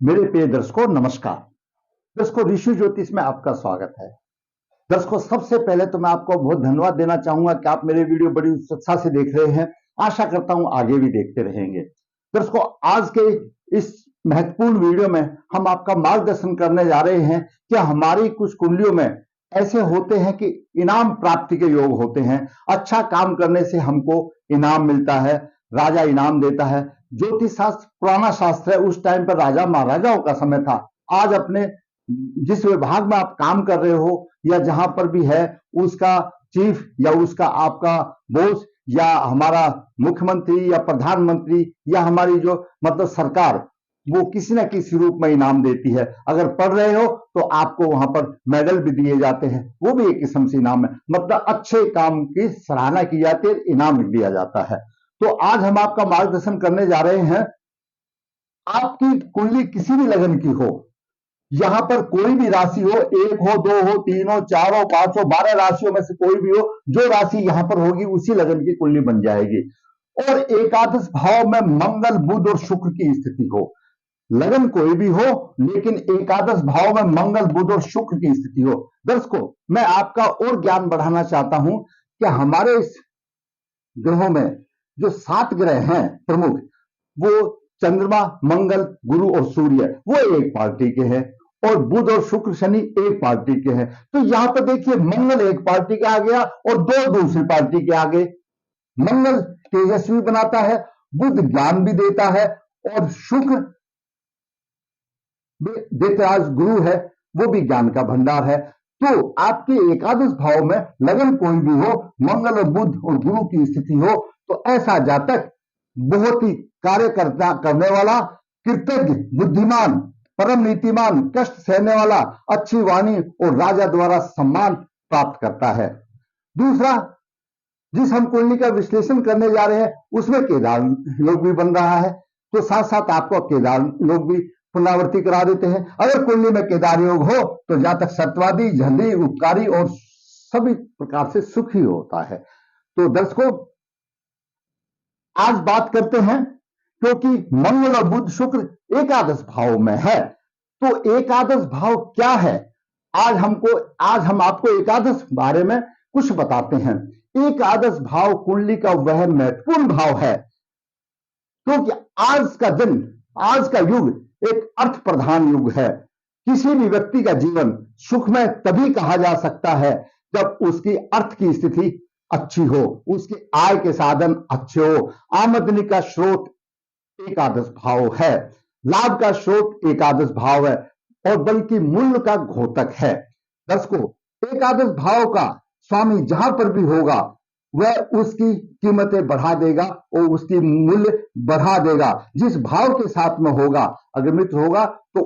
मेरे प्रिय दर्शकों नमस्कार। दर्शकों ऋषि ज्योतिष में आपका स्वागत है। दर्शकों सबसे पहले तो मैं आपको बहुत धन्यवाद देना चाहूंगा कि आप मेरे वीडियो बड़ी उत्साह से देख रहे हैं। आशा करता हूं आगे भी देखते रहेंगे। दर्शकों आज के इस महत्वपूर्ण वीडियो में हम आपका मार्गदर्शन करने जा रहे हैं कि हमारी कुछ कुंडलियों में ऐसे होते हैं कि इनाम प्राप्ति के योग होते हैं। अच्छा काम करने से हमको इनाम मिलता है, राजा इनाम देता है। ज्योतिष शास्त्र पुराना शास्त्र है, उस टाइम पर राजा महाराजाओं का समय था। आज अपने जिस विभाग में आप काम कर रहे हो या जहां पर भी है उसका चीफ या उसका आपका बॉस या हमारा मुख्यमंत्री या प्रधानमंत्री या हमारी जो मतलब सरकार, वो किसी ना किसी रूप में इनाम देती है। अगर पढ़ रहे हो तो आपको वहां पर मेडल भी दिए जाते हैं, वो भी एक किस्म से इनाम है। मतलब अच्छे काम की सराहना की जाती है, इनाम भी दिया जाता है। तो आज हम आपका मार्गदर्शन करने जा रहे हैं। आपकी कुंडली किसी भी लगन की हो, यहां पर कोई भी राशि हो, एक हो, दो हो, तीन हो, चार हो, पांच हो, 12 राशियों में से कोई भी हो, जो राशि यहां पर होगी उसी लगन की कुंडली बन जाएगी। और एकादश भाव में मंगल बुध और शुक्र की स्थिति हो, लगन कोई भी हो लेकिन एकादश भाव में मंगल बुध और शुक्र की स्थिति हो। दर्शकों मैं आपका और ज्ञान बढ़ाना चाहता हूं कि हमारे इस ग्रहों में जो 7 ग्रह हैं प्रमुख, वो चंद्रमा, मंगल, गुरु और सूर्य वो एक पार्टी के हैं और बुध और शुक्र शनि एक पार्टी के हैं। तो यहां पर देखिए मंगल एक पार्टी के आ गया और दो दूसरी पार्टी के आगे। मंगल तेजस्वी बनाता है, बुध ज्ञान भी देता है और शुक्र देवराज गुरु है, वो भी ज्ञान का भंडार है। तो आपके एकादश भाव में लगन कोई भी हो, मंगल और बुध और गुरु की स्थिति हो, तो ऐसा जातक बहुत ही कार्य करने वाला, कृतज्ञ, बुद्धिमान, परम नीतिमान, कष्ट सहने वाला, अच्छी वाणी और राजा द्वारा सम्मान प्राप्त करता है। दूसरा, जिस हम कुंडली का विश्लेषण करने जा रहे हैं उसमें केदार योग भी बन रहा है, तो साथ साथ आपको केदार योग भी पुनरावृत्ति करा देते हैं। अगर कुंडली में केदार योग हो तो जातक सत्यवादी, जल्दी, उपकारी और सभी प्रकार से सुखी होता है। तो दर्शकों आज बात करते हैं, क्योंकि मंगल और बुध शुक्र एकादश भाव में है, तो एकादश भाव क्या है। आज हम आपको एकादश बारे में कुछ बताते हैं। एकादश भाव कुंडली का वह महत्वपूर्ण भाव है, क्योंकि आज का दिन, आज का युग एक अर्थ प्रधान युग है। किसी भी व्यक्ति का जीवन सुखमय तभी कहा जा सकता है जब उसकी अर्थ की स्थिति अच्छी हो, उसकी आय के साधन अच्छे हो, आमदनी का स्रोत एकादश भाव है, लाभ का स्रोत एकादश भाव है और बल्कि मूल्य का घोतक है। दर्शकों एकादश भाव का स्वामी जहां पर भी होगा वह उसकी कीमतें बढ़ा देगा और उसकी मूल्य बढ़ा देगा। जिस भाव के साथ में होगा, अगर मित्र होगा तो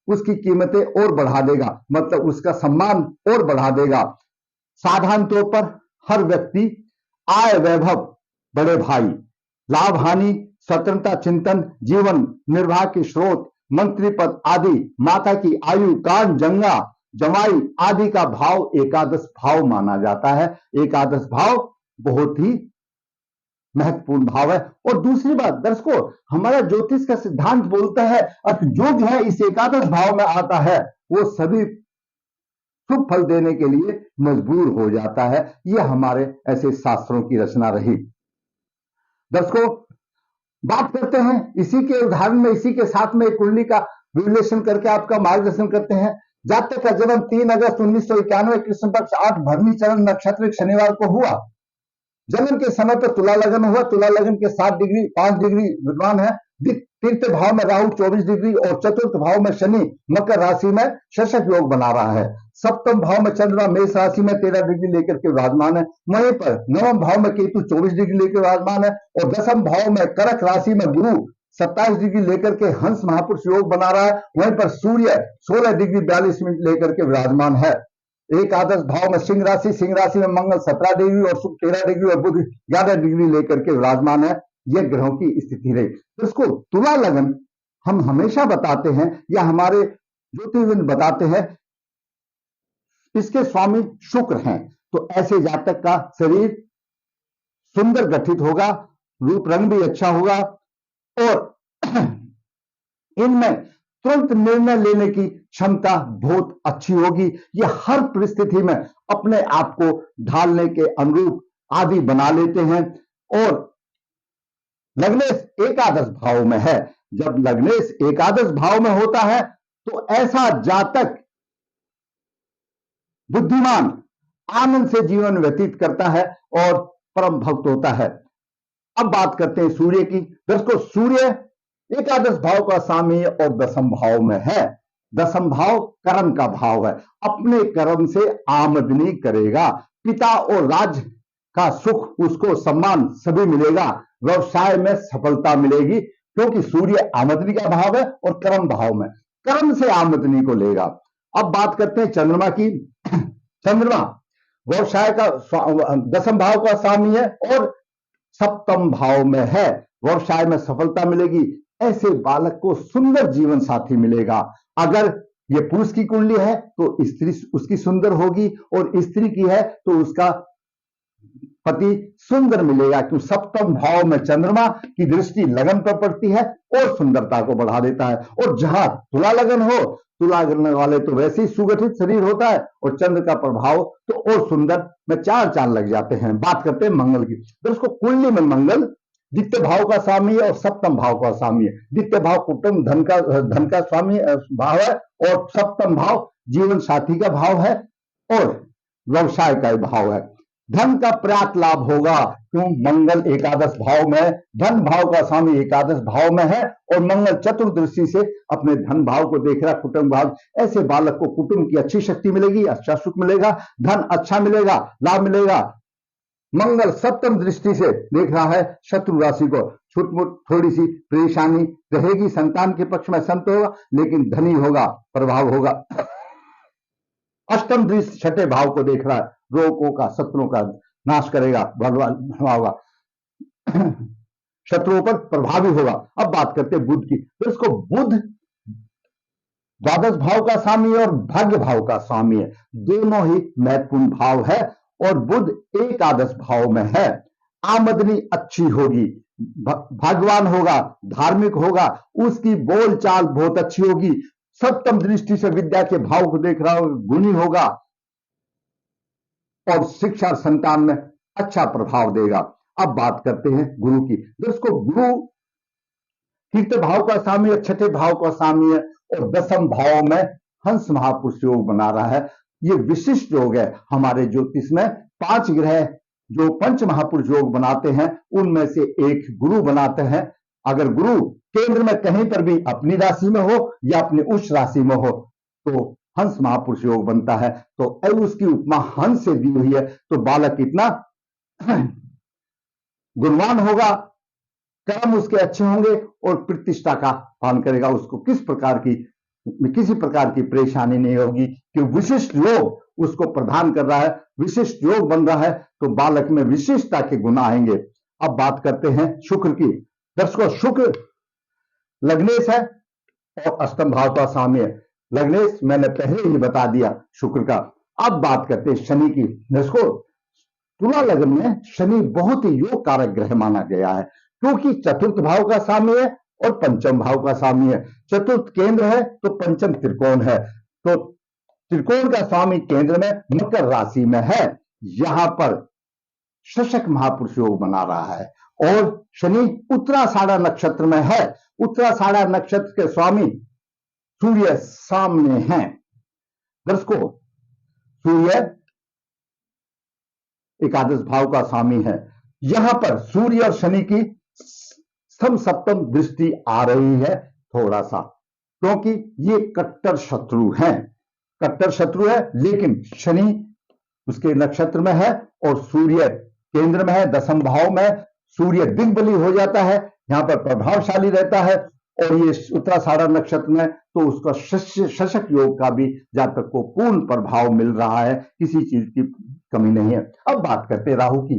उसकी कीमतें और बढ़ा देगा, मतलब उसका सम्मान और बढ़ा देगा। साधारण तौर पर हर व्यक्ति आय, वैभव, बड़े भाई, लाभ, हानि, स्वतंत्रता, चिंतन, जीवन निर्वाह के स्रोत, मंत्री पद आदि, माता की आयु, कान, जंगा, जमाई आदि का भाव एकादश भाव माना जाता है। एकादश भाव बहुत ही महत्वपूर्ण भाव है। और दूसरी बात दर्शकों, हमारा ज्योतिष का सिद्धांत बोलता है जो भी है इस एकादश भाव में आता है वो सभी शुभ फल देने के लिए मजबूर हो जाता है। यह हमारे ऐसे शास्त्रों की रचना रही। दर्शकों बात करते हैं इसी के उदाहरण में, इसी के साथ में कुंडली का विश्लेषण करके आपका मार्गदर्शन करते हैं। जातक का जन्म 3 अगस्त 1991 कृष्ण पक्ष 8 भरणी चरण नक्षत्र शनिवार को हुआ। जन्म के समय पर तुला लगन हुआ। तुला लगन के 7 डिग्री 5 डिग्री विद्वान है। तीर्थ भाव में राहु 24 डिग्री और चतुर्थ भाव में शनि मकर राशि में शशक योग बना रहा है। सप्तम भाव में चंद्रमा मेष राशि में 13 डिग्री लेकर के विराजमान है। वहीं पर नवम भाव में केतु 24 डिग्री लेकर विराजमान है और दसम भाव में कर्क राशि में गुरु 27 डिग्री लेकर के हंस महापुरुष योग बना रहा है। वहीं पर सूर्य 16 डिग्री 42 मिनट लेकर के विराजमान है। एकादश भाव में सिंह राशि में मंगल 17 डिग्री और शुक्र 13 डिग्री और बुध 11 डिग्री लेकर के विराजमान है। यह ग्रहों की स्थिति रही। तो इसको तुला लगन हम हमेशा बताते हैं या हमारे ज्योतिषविद बताते हैं, इसके स्वामी शुक्र हैं। तो ऐसे जातक का शरीर सुंदर गठित होगा, रूप रंग भी अच्छा होगा और इनमें तुरंत निर्णय लेने की क्षमता बहुत अच्छी होगी। ये हर परिस्थिति में अपने आप को ढालने के अनुरूप आदि बना लेते हैं। और लग्नेश एकादश भाव में है। जब लग्नेश एकादश भाव में होता है तो ऐसा जातक बुद्धिमान आनंद से जीवन व्यतीत करता है और परम भक्त होता है। अब बात करते हैं सूर्य की। दोस्तों, सूर्य एकादश भाव का स्वामी और दसम भाव में है। दसम भाव कर्म का भाव है। अपने कर्म से आमदनी करेगा। पिता और राज का सुख, उसको सम्मान सभी मिलेगा। व्यवसाय में सफलता मिलेगी, क्योंकि सूर्य आमदनी का भाव है और कर्म भाव में कर्म से आमदनी को लेगा। अब बात करते हैं चंद्रमा की। चंद्रमा व्यवसाय का दसम भाव का स्वामी है और सप्तम भाव में है। व्यवसाय में सफलता मिलेगी। ऐसे बालक को सुंदर जीवन साथी मिलेगा। अगर ये पुरुष की कुंडली है तो स्त्री उसकी सुंदर होगी, और स्त्री की है तो उसका पति सुंदर मिलेगा, क्योंकि सप्तम भाव में चंद्रमा की दृष्टि लगन पर पड़ती है और सुंदरता को बढ़ा देता है। और जहां तुला लगन हो, तुला लगन वाले तो वैसे ही सुगठित शरीर होता है, और चंद्र का प्रभाव तो और सुंदर में चार चांद लग जाते हैं। बात करते हैं मंगल की। दोस्तों, कुंडली में मंगल द्वितीय भाव का स्वामी है और सप्तम भाव का स्वामी है। द्वितीय भाव कुटुंब धन का स्वामी भाव है, और सप्तम भाव जीवन साथी का भाव है और व्यवसाय का भाव है। धन का पर्याप्त लाभ होगा, क्यों? मंगल एकादश भाव में, धन भाव का स्वामी एकादश भाव में है, और मंगल चतुर्दृष्टि से अपने धन भाव को देख रहा, कुटुंब भाव। ऐसे बालक को कुटुंब की अच्छी शक्ति मिलेगी, अच्छा सुख मिलेगा, धन अच्छा मिलेगा, लाभ मिलेगा। मंगल सप्तम दृष्टि से देख रहा है शत्रु राशि को। छुटमुट थोड़ी सी परेशानी रहेगी, संतान के पक्ष में संत होगा, लेकिन धनी होगा, प्रभाव होगा। अष्टम दृष्टि छठे भाव को देख रहा है, रोगों का, शत्रुओं का नाश करेगा, भगवान होगा, शत्रुओं पर प्रभावी होगा। अब बात करते हैं बुध की। तो इसको बुध द्वादश भाव का स्वामी और भाग्य भाव का स्वामी है। दोनों ही महत्वपूर्ण भाव है, और बुध एकादश भाव में है। आमदनी अच्छी होगी, भाग्यवान होगा, धार्मिक होगा, उसकी बोलचाल बहुत अच्छी होगी। सप्तम दृष्टि से विद्या के भाव को देख रहा हो, गुणी होगा, और शिक्षा संतान में अच्छा प्रभाव देगा। अब बात करते हैं गुरु की। दोस्तों, गुरु तीसरे भाव का स्वामी है, छठे भाव का स्वामी है, और दसम भाव में हंस महापुरुष योग बना रहा है। ये विशिष्ट योग है। हमारे ज्योतिष में 5 ग्रह जो पंच महापुरुष योग बनाते हैं, उनमें से एक गुरु बनाते हैं। अगर गुरु केंद्र में कहीं पर भी अपनी राशि में हो या अपनी उच्च राशि में हो तो हंस महापुरुष योग बनता है। तो उसकी उपमा हंस से दी हुई है। तो बालक कितना गुणवान होगा, कर्म उसके अच्छे होंगे और प्रतिष्ठा का पालन करेगा। उसको किसी प्रकार की परेशानी नहीं होगी, कि विशिष्ट योग उसको प्रदान कर रहा है, विशिष्ट योग बन रहा है, तो बालक में विशिष्टता के गुण आएंगे। अब बात करते हैं शुक्र की। दर्शकों, शुक्र लग्नेश है और अष्टम भाव का स्वामी है। लग्नेश मैंने पहले ही बता दिया शुक्र का। अब बात करते हैं शनि की। दर्शकों, तुला लग्न में शनि बहुत ही योग कारक ग्रह माना गया है, क्योंकि चतुर्थ भाव का स्वामी है और पंचम भाव का स्वामी है। चतुर्थ केंद्र है तो पंचम त्रिकोण है। तो त्रिकोण का स्वामी केंद्र में मकर राशि में है। यहां पर शशक महापुरुष योग बना रहा है, और शनि उत्तराषाढ़ा नक्षत्र में है। उत्तराषाढ़ा नक्षत्र के स्वामी सूर्य सामने हैं। दर्शकों, सूर्य एकादश भाव का स्वामी है। यहां पर सूर्य और शनि की सप्तम दृष्टि आ रही है थोड़ा सा, क्योंकि ये कट्टर शत्रु हैं। कट्टर शत्रु है, लेकिन शनि उसके नक्षत्र में है और सूर्य केंद्र में है, दसम भाव में। सूर्य दिग्बली हो जाता है, यहां पर प्रभावशाली रहता है, और ये उत्तराषाढ़ा नक्षत्र में तो उसका शशक योग का भी जातक को पूर्ण प्रभाव मिल रहा है, किसी चीज की कमी नहीं है। अब बात करते हैं राहु की।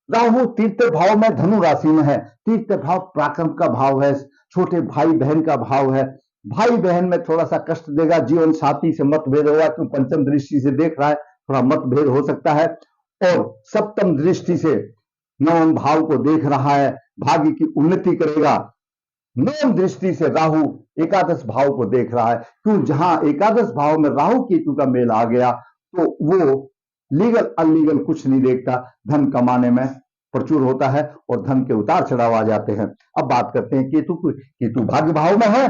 राहु तीसरे भाव में धनु राशि में है। तीसरे भाव पराक्रम का भाव है, छोटे भाई बहन का भाव है। भाई बहन में थोड़ा सा कष्ट देगा, जीवन साथी से मतभेद होगा, तो पंचम दृष्टि से देख रहा है, थोड़ा मतभेद हो सकता है। और सप्तम दृष्टि से नवम भाव को देख रहा है, भाग्य की उन्नति करेगा। नवम दृष्टि से राहु एकादश भाव को देख रहा है। क्यों? जहां एकादश भाव में राहु केतु का मेल आ गया तो वो लीगल अनलीगल कुछ नहीं देखता, धन कमाने में प्रचुर होता है और धन के उतार चढ़ाव आ जाते हैं। अब बात करते हैं केतु की। केतु भाग्य भाव में है,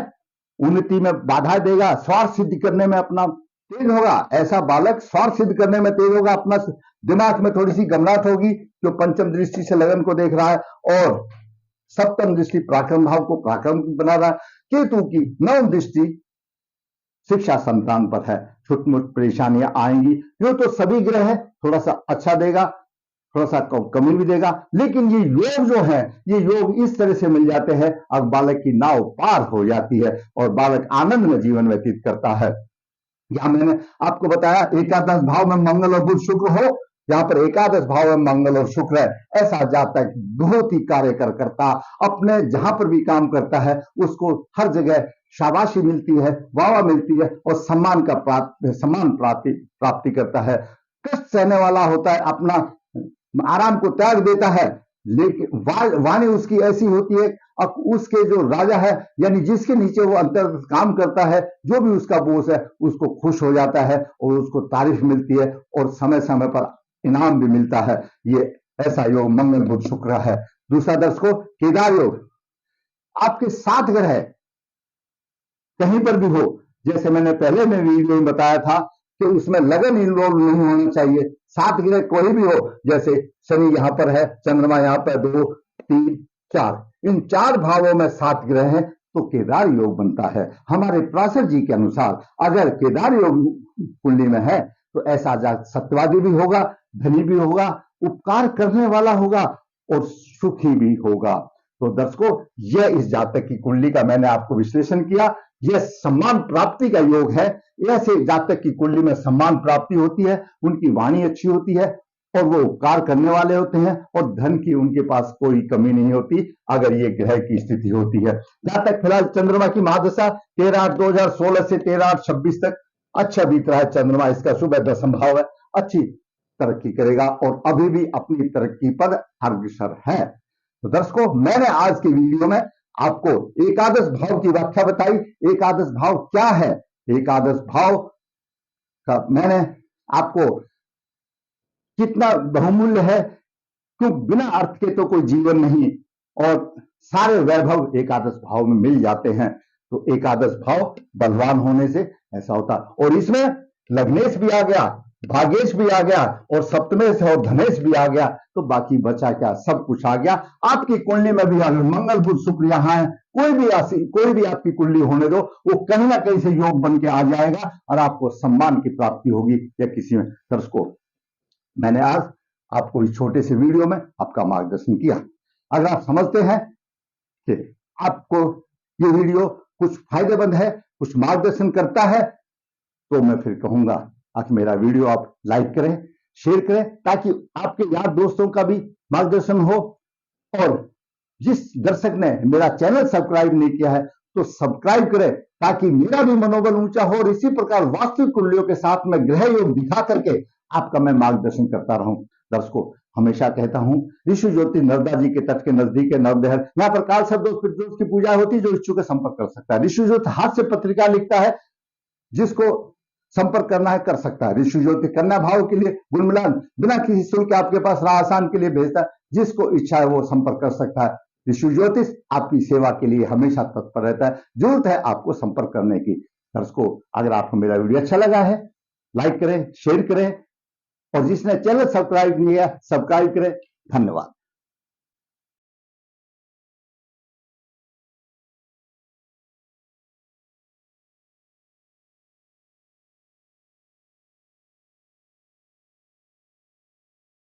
उन्नति में बाधा देगा, स्वार्थ सिद्ध करने में अपना तेज होगा। ऐसा बालक स्वार्थ सिद्ध करने में तेज होगा, अपना दिमाग में थोड़ी सी गमराहट होगी, जो पंचम दृष्टि से लगन को देख रहा है, और सप्तम दृष्टि पराक्रम भाव को पराक्रम बना रहा है। केतु की नवम दृष्टि शिक्षा संतान पर है। छोटी मोटी परेशानियां आएंगी, यूं तो सभी ग्रह है, थोड़ा सा अच्छा देगा, थोड़ा सा कमी भी देगा, लेकिन ये योग जो है, ये योग इस तरह से मिल जाते हैं, अब बालक की नाव पार हो जाती है और बालक आनंद में जीवन व्यतीत करता है। यहां मैंने आपको बताया एकादश भाव में मंगल और बुध शुक्र हो, यहाँ पर एकादश भाव में मंगल और शुक्र है, ऐसा जातक बहुत ही कार्य करता, अपने जहां पर भी काम करता है उसको हर जगह शाबाशी मिलती है, वाह मिलती है और सम्मान प्राप्ति करता है। कष्ट सहने वाला होता है, अपना आराम को त्याग देता है, लेकिन वाणी उसकी ऐसी होती है, अब उसके जो राजा है यानी जिसके नीचे वो अंतर काम करता है, जो भी उसका बोस है उसको खुश हो जाता है और उसको तारीफ मिलती है और समय समय पर इनाम भी मिलता है। ये ऐसा योग मंगल बुध शुक्र है। दूसरा दर्शकों, केदार योग। आपके 7 ग्रह कहीं पर भी हो, जैसे मैंने पहले में वीडियो में बताया था कि उसमें लगन इन्वॉल्व नहीं होना चाहिए। 7 ग्रह कोई भी हो, जैसे शनि यहां पर है, चंद्रमा यहां पर 2 3 4, इन 4 भावों में 7 ग्रह हैं तो केदार योग बनता है। हमारे पराशर जी के अनुसार अगर केदार योग कुंडली में है तो ऐसा सत्यवादी भी होगा, धनी भी होगा, उपकार करने वाला होगा और सुखी भी होगा। तो दर्शकों, यह इस जातक की कुंडली का मैंने आपको विश्लेषण किया। यह सम्मान प्राप्ति का योग है। ऐसे जातक की कुंडली में सम्मान प्राप्ति होती है, उनकी वाणी अच्छी होती है और वो उपकार करने वाले होते हैं और धन की उनके पास कोई कमी नहीं होती अगर ये ग्रह की स्थिति होती है। जहां तक फिलहाल चंद्रमा की महादशा 13/8/2016 से 13/8/26 तक अच्छा बीत रहा है। चंद्रमा इसका शुभ दशम भाव है, अच्छी तरक्की करेगा और अभी भी अपनी तरक्की पर अग्रसर है। तो दर्शकों, मैंने आज के वीडियो में आपको एकादश भाव की व्याख्या बताई। एकादश भाव क्या है, एकादश भाव का मैंने आपको कितना बहुमूल्य है, क्यों बिना अर्थ के तो कोई जीवन नहीं और सारे वैभव एकादश भाव में मिल जाते हैं। तो एकादश भाव बलवान होने से ऐसा होता, और इसमें लग्नेश भी आ गया, भागेश भी आ गया और सप्तमेश और धनेश भी आ गया, तो बाकी बचा क्या, सब कुछ आ गया। आपकी कुंडली में भी मंगल बुध शुक्र यहाँ है, कोई भी आपकी कुंडली होने दो, वो कहीं ना कहीं से योग बन के आ जाएगा और आपको सम्मान की प्राप्ति होगी या किसी में। दर्शकों, मैंने आज आपको इस छोटे से वीडियो में आपका मार्गदर्शन किया। अगर आप समझते हैं कि आपको ये वीडियो कुछ फायदेमंद है, कुछ मार्गदर्शन करता है, तो मैं फिर कहूंगा आज मेरा वीडियो आप लाइक करें, शेयर करें, ताकि आपके यार दोस्तों का भी मार्गदर्शन हो। और जिस दर्शक ने मेरा चैनल सब्सक्राइब नहीं किया है तो सब्सक्राइब करें, ताकि मेरा भी मनोबल ऊंचा हो और इसी प्रकार वास्तविक कुंडलियों के साथ में ग्रह योग दिखा करके आपका मैं मार्गदर्शन करता रहूं। दर्शकों, हमेशा कहता हूं, ऋषि ज्योति नर्मदा जी के तट के नजदीक है नवदेहर, यहाँ पर काल सर्पदोष पितृदोष की पूजा होती है। जो इच्छुक है संपर्क कर सकता है। ऋषि ज्योति हाथ से पत्रिका लिखता है, जिसको संपर्क करना है कर सकता है। ऋषि ज्योति कन्या भाव के लिए गुण मिलान बिना किसी शुल्क आपके पास राह आसान के लिए भेजता है, जिसको इच्छा है वो संपर्क कर सकता है। ऋषि ज्योतिष आपकी सेवा के लिए हमेशा तत्पर रहता है, जरूरत है आपको संपर्क करने की। दर्शकों, अगर आपको मेरा वीडियो अच्छा लगा है, लाइक करें, शेयर करें और जिसने चैनल सब्सक्राइब नहीं किया सब्सक्राइब करें। धन्यवाद।